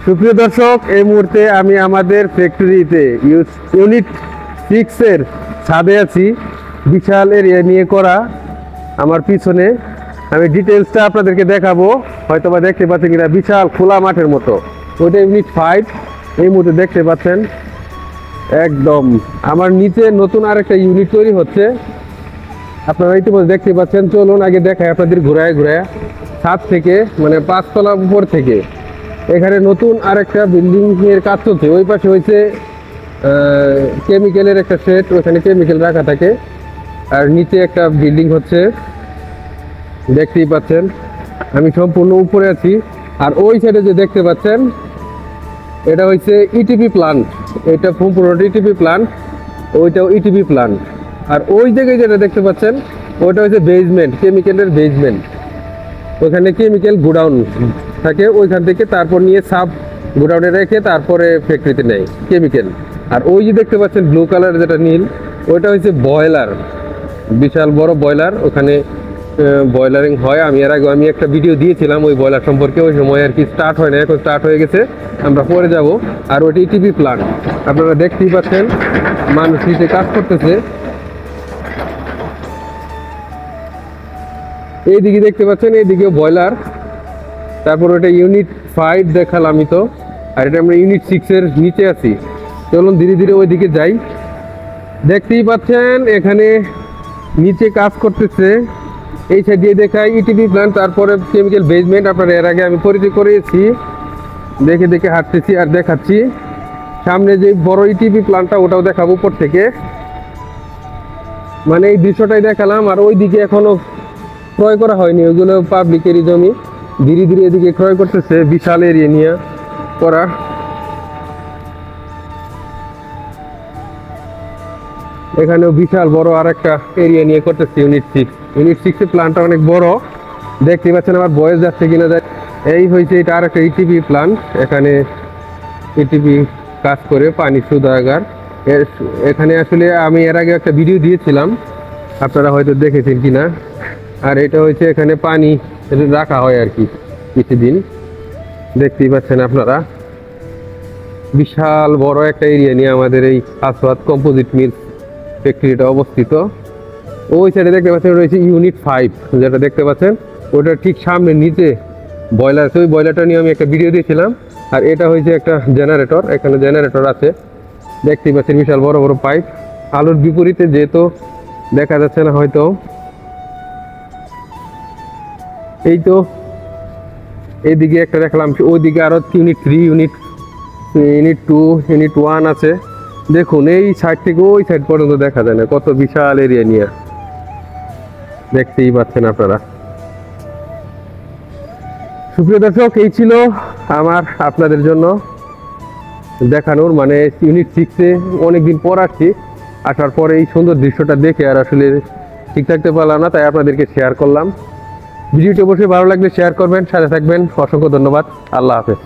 সুপ্রিয় দর্শক, এই মুহূর্তে আমি আমাদের ফ্যাক্টরিতে ইউনিট 6 এর ছাদে আছি। বিশাল এরিয়া নিয়ে করা। আমার পিছনে আমি ডিটেলসটা আপনাদেরকে দেখাবো, হয়তো বা দেখতে পাচ্ছেন কিনা, বিশাল খোলা মাঠের মতো। ওইটা ইউনিট 5 এই মুহূর্তে দেখতে পাচ্ছেন। একদম আমার নিচে নতুন আরেকটা ইউনিট তৈরি হচ্ছে, আপনারা ইতিমধ্যে দেখতে পাচ্ছেন। চলুন আগে দেখাই আপনাদের ঘুরায় ঘুরায় ছাদ থেকে, মানে 5 তলার উপর থেকে। এখানে নতুন আরেকটা বিল্ডিং এর কাজ চলছে। ওই পাশে হয়েছে কেমিক্যালের একটা শেড, ওখানে কেমিক্যাল রাখা থাকে। আর নিচে একটা বিল্ডিং হচ্ছে, দেখতেই পাচ্ছেন। আমি সম্পূর্ণ উপরে আছি। আর ওই সাইডে যে দেখতে পাচ্ছেন, এটা হচ্ছে ইটিপি প্লান্ট। এটা সম্পূর্ণ ইটিপি প্লান্ট, ওইটাও ইটিপি প্লান্ট। আর ওই জায়গায় যেটা দেখতে পাচ্ছেন, ওইটা হচ্ছে বেসমেন্ট, কেমিক্যালের বেসমেন্ট। ওখানে কেমিক্যাল গোডাউন থাকে, ওইখান থেকে তারপর নিয়ে সাব গোডাউনে রেখে তারপরে ফ্যাক্টরিতে নেয় কেমিক্যাল। আর ওই যে দেখতে পাচ্ছেন ব্লু কালার যেটা নীল, ওইটা হচ্ছে বয়লার, বিশাল বড় বয়লার। ওখানে বয়লারিং হয়। আমি এর আগে একটা ভিডিও দিয়েছিলাম ওই বয়লার সম্পর্কে। ওই সময় আর কি স্টার্ট হয় না, এখন স্টার্ট হয়ে গেছে, আমরা পরে যাব। আর ওইটি টিভি প্লান্ট, আপনারা দেখতেই পাচ্ছেন মানুষ নিচে কাজ করতেছে। এইদিকে দেখতে পাচ্ছেন, এইদিকেও বয়লার। তারপর ওটা ইউনিট 5 দেখালাম আমি তো। আর এটা আমরা ইউনিট 6 এর নিচে আছি। চলুন ধীরে ধীরে ওইদিকে যাই। দেখতেই পাচ্ছেন এখানে নিচে কাজ করতেছে। এই সাইড দিয়ে দেখাই ইটিপি প্ল্যান্ট, তারপরে কেমিক্যাল বেসমেন্ট। আপনারা এর আগে আমি পরিচয় করেছি, দেখে দেখে হাঁটতেছি আর দেখাচ্ছি। সামনে যে বড় ইটিপি প্ল্যান্টটা, ওটাও দেখাবো উপর থেকে। মানে এই দৃশ্যটাই দেখালাম। আর ওইদিকে এখনো ক্রয় করা হয়নি, ওইগুলো পাবলিকেরই জমি। ধীরে ধীরে এদিকে ক্রয় করতেছে, বিশাল এরিয়া নিয়ে করা। এখানেও বিশাল বড় আর একটা এরিয়া নিয়ে করতেছে ইউনিট 6। ইউনিট 6 এর প্ল্যান্টটা অনেক বড়, দেখতে পাচ্ছেন। আমার বয়স যাচ্ছে কিনা যায়। এই হয়েছে এটা আর একটা ইটিপি প্ল্যান্ট। এখানে ইটিপি কাজ করে পানি শোধনাগার। এখানে আসলে আমি এর আগে একটা ভিডিও দিয়েছিলাম, আপনারা হয়তো দেখেছেন কিনা। আর এটা হচ্ছে এখানে পানি রাখা হয় আর কি কিছুদিন, দেখতেই পাচ্ছেন আপনারা। বিশাল বড় একটা এরিয়া নিয়ে আমাদের এই আসওয়াদ কম্পোজিট মিল ফ্যাক্টরিটা অবস্থিত। ওই সাইডে দেখতে পাচ্ছেন রয়েছে ইউনিট 5, যেটা দেখতে পাচ্ছেন ওটা ঠিক সামনে নিচে বয়লার আছে। ওই বয়লারটা নিয়ে আমি একটা ভিডিও দিয়েছিলাম। আর এটা হয়েছে একটা জেনারেটর, এখানে জেনারেটর আছে, দেখতেই পাচ্ছেন। বিশাল বড় বড় পাইপ। আলোর বিপরীতে যেহেতু দেখা যাচ্ছে না হয়তো। এই তো এইদিকে একটা দেখলাম, ওইদিকে আরো ইউনিট 3, ইউনিট 2, ইউনিট 1 আছে। দেখুন এই সাইড থেকে ওই সাইড পর্যন্ত দেখা যায় না, কত বিশাল এরিয়া নিয়ে, দেখতেই পাচ্ছেন আপনারা। সুপ্রিয় দর্শক, এই ছিল আমার আপনাদের জন্য দেখানোর, মানে ইউনিট 6-এ অনেকদিন পর আসছি। আসার পরে এই সুন্দর দৃশ্যটা দেখে আর আসলে ঠিক থাকতে পারলাম না, তাই আপনাদেরকে শেয়ার করলাম। ভিডিওটি অবশ্যই ভালো লাগলে শেয়ার করবেন, সাথে থাকবেন। অসংখ্য ধন্যবাদ। আল্লাহ হাফেজ।